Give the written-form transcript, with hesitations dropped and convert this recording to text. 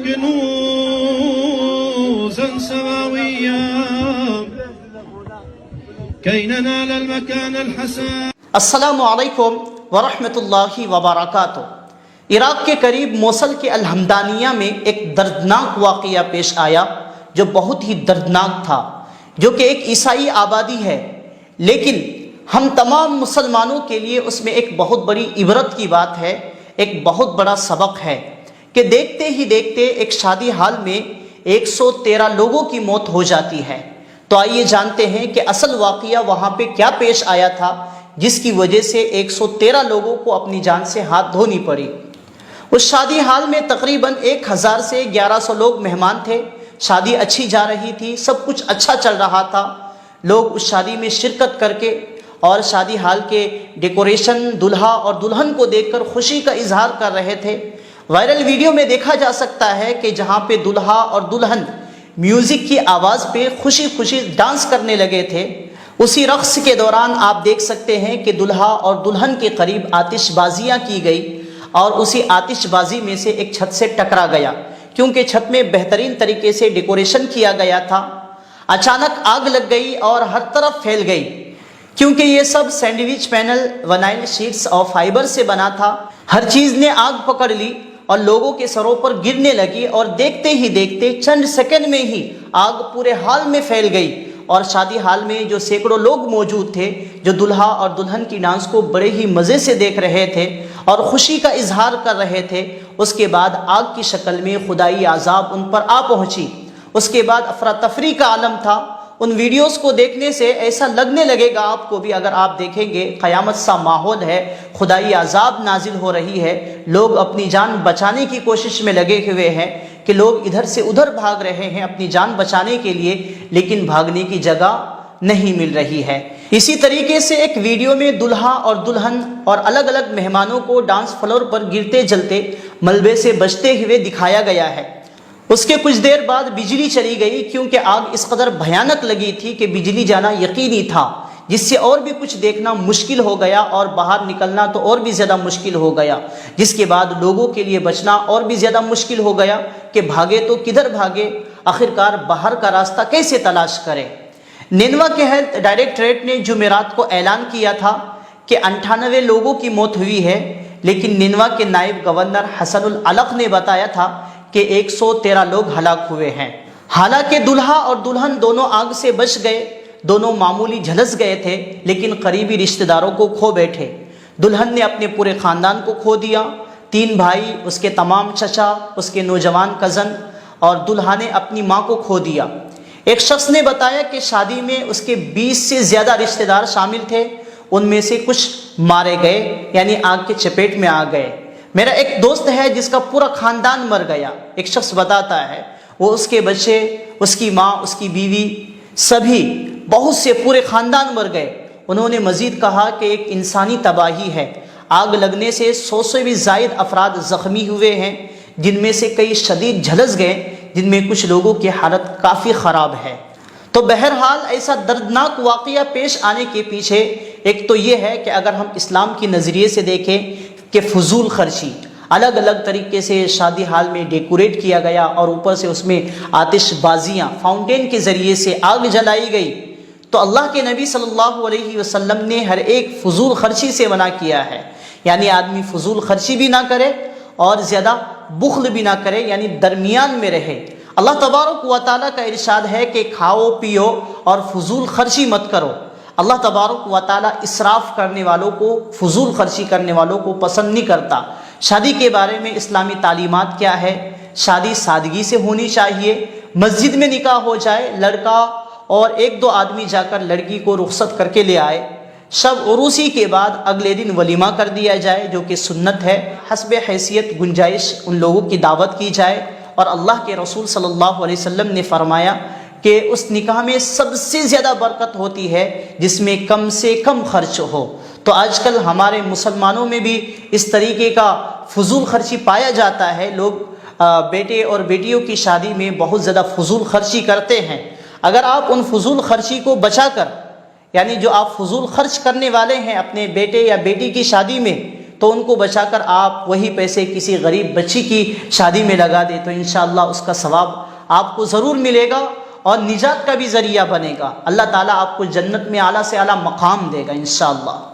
كنوزا سماويا كي ننال المكان الحسن. السلام علیکم ورحمۃ اللہ وبرکاتہ. عراق کے قریب موصل کے الحمدانیہ میں ایک دردناک واقعہ پیش آیا جو بہت ہی دردناک تھا، جو کہ ایک عیسائی آبادی ہے، لیکن ہم تمام مسلمانوں کے لیے اس میں ایک بہت بڑی عبرت کی بات ہے، ایک بہت بڑا سبق ہے کہ دیکھتے ہی دیکھتے ایک شادی ہال میں 113 لوگوں کی موت ہو جاتی ہے. تو آئیے جانتے ہیں کہ اصل واقعہ وہاں پہ کیا پیش آیا تھا جس کی وجہ سے 113 لوگوں کو اپنی جان سے ہاتھ دھونی پڑی. اس شادی ہال میں تقریباً 1000 سے 1100 لوگ مہمان تھے. شادی اچھی جا رہی تھی، سب کچھ اچھا چل رہا تھا. لوگ اس شادی میں شرکت کر کے اور شادی ہال کے ڈیکوریشن، دلہا اور دلہن کو دیکھ کر خوشی کا اظہار کر رہے تھے. وائرل ویڈیو میں دیکھا جا سکتا ہے کہ جہاں پہ دلہا اور دلہن میوزک کی آواز پہ خوشی خوشی ڈانس کرنے لگے تھے. اسی رقص کے دوران آپ دیکھ سکتے ہیں کہ دلہا اور دلہن کے قریب آتش بازیاں کی گئی اور اسی آتش بازی میں سے ایک چھت سے ٹکرا گیا، کیونکہ چھت میں بہترین طریقے سے ڈیکوریشن کیا گیا تھا. اچانک آگ لگ گئی اور ہر طرف پھیل گئی، کیونکہ یہ سب سینڈوچ پینل ونائل شیٹس اور فائبر سے بنا تھا. ہر چیز نے آگ پکڑ لی اور لوگوں کے سروں پر گرنے لگی، اور دیکھتے ہی دیکھتے چند سیکنڈ میں ہی آگ پورے ہال میں پھیل گئی. اور شادی ہال میں جو سینکڑوں لوگ موجود تھے، جو دلہا اور دلہن کی ڈانس کو بڑے ہی مزے سے دیکھ رہے تھے اور خوشی کا اظہار کر رہے تھے، اس کے بعد آگ کی شکل میں خدائی عذاب ان پر آ پہنچی. اس کے بعد افراتفری کا عالم تھا. ان ویڈیوز کو دیکھنے سے ایسا لگنے لگے گا آپ کو بھی، اگر آپ دیکھیں گے قیامت سا ماحول ہے، خدائی عذاب نازل ہو رہی ہے، لوگ اپنی جان بچانے کی کوشش میں لگے ہوئے ہیں کہ لوگ ادھر سے ادھر بھاگ رہے ہیں اپنی جان بچانے کے لیے، لیکن بھاگنے کی جگہ نہیں مل رہی ہے. اسی طریقے سے ایک ویڈیو میں دلہا اور دلہن اور الگ الگ مہمانوں کو ڈانس فلور پر گرتے جلتے ملبے سے بچتے ہوئے دکھایا گیا ہے. اس کے کچھ دیر بعد بجلی چلی گئی، کیونکہ آگ اس قدر بھیانک لگی تھی کہ بجلی جانا یقینی تھا، جس سے اور بھی کچھ دیکھنا مشکل ہو گیا اور باہر نکلنا تو اور بھی زیادہ مشکل ہو گیا، جس کے بعد لوگوں کے لیے بچنا اور بھی زیادہ مشکل ہو گیا کہ بھاگے تو کدھر بھاگے، آخرکار باہر کا راستہ کیسے تلاش کرے. نینوا کے ہیلتھ ڈائریکٹریٹ نے جمعرات کو اعلان کیا تھا کہ 98 لوگوں کی موت ہوئی ہے، لیکن نینوا کے نائب گورنر حسن العلق نے بتایا تھا کہ 113 لوگ ہلاک ہوئے ہیں. حالانکہ دلہا اور دلہن دونوں آگ سے بچ گئے، دونوں معمولی جھلس گئے تھے، لیکن قریبی رشتہ داروں کو کھو بیٹھے. دلہن نے اپنے پورے خاندان کو کھو دیا، 3 بھائی، اس کے تمام چچا، اس کے نوجوان کزن، اور دلہا نے اپنی ماں کو کھو دیا. ایک شخص نے بتایا کہ شادی میں اس کے 20 سے زیادہ رشتہ دار شامل تھے، ان میں سے کچھ مارے گئے، یعنی آگ کے چپیٹ میں آ گئے. میرا ایک دوست ہے جس کا پورا خاندان مر گیا. ایک شخص بتاتا ہے وہ اس کے بچے، اس کی ماں، اس کی بیوی، سبھی، بہت سے پورے خاندان مر گئے. انہوں نے مزید کہا کہ ایک انسانی تباہی ہے. آگ لگنے سے 100 سے بھی زائد افراد زخمی ہوئے ہیں، جن میں سے کئی شدید جھلس گئے، جن میں کچھ لوگوں کی حالت کافی خراب ہے. تو بہرحال ایسا دردناک واقعہ پیش آنے کے پیچھے ایک تو یہ ہے کہ اگر ہم اسلام کی نظریے سے دیکھیں کہ فضول خرچی، الگ الگ طریقے سے شادی ہال میں ڈیکوریٹ کیا گیا اور اوپر سے اس میں آتش بازیاں فاؤنٹین کے ذریعے سے آگ جلائی گئی، تو اللہ کے نبی صلی اللہ علیہ وسلم نے ہر ایک فضول خرچی سے منع کیا ہے. یعنی آدمی فضول خرچی بھی نہ کرے اور زیادہ بخل بھی نہ کرے، یعنی درمیان میں رہے. اللہ تبارک و تعالیٰ کا ارشاد ہے کہ کھاؤ پیو اور فضول خرچی مت کرو. اللہ تبارک و تعالیٰ اسراف کرنے والوں کو، فضول خرچی کرنے والوں کو پسند نہیں کرتا. شادی کے بارے میں اسلامی تعلیمات کیا ہے؟ شادی سادگی سے ہونی چاہیے. مسجد میں نکاح ہو جائے، لڑکا اور 1-2 آدمی جا کر لڑکی کو رخصت کر کے لے آئے. شب عروسی کے بعد اگلے دن ولیمہ کر دیا جائے، جو کہ سنت ہے. حسب حیثیت گنجائش ان لوگوں کی دعوت کی جائے. اور اللہ کے رسول صلی اللہ علیہ وسلم نے فرمایا کہ اس نکاح میں سب سے زیادہ برکت ہوتی ہے جس میں کم سے کم خرچ ہو. تو آج کل ہمارے مسلمانوں میں بھی اس طریقے کا فضول خرچی پایا جاتا ہے. لوگ بیٹے اور بیٹیوں کی شادی میں بہت زیادہ فضول خرچی کرتے ہیں. اگر آپ ان فضول خرچی کو بچا کر، یعنی جو آپ فضول خرچ کرنے والے ہیں اپنے بیٹے یا بیٹی کی شادی میں، تو ان کو بچا کر آپ وہی پیسے کسی غریب بچی کی شادی میں لگا دیں تو انشاءاللہ اس کا ثواب آپ کو ضرور ملے گا اور نجات کا بھی ذریعہ بنے گا۔ اللہ تعالیٰ آپ کو جنت میں اعلیٰ سے اعلیٰ مقام دے گا انشاءاللہ۔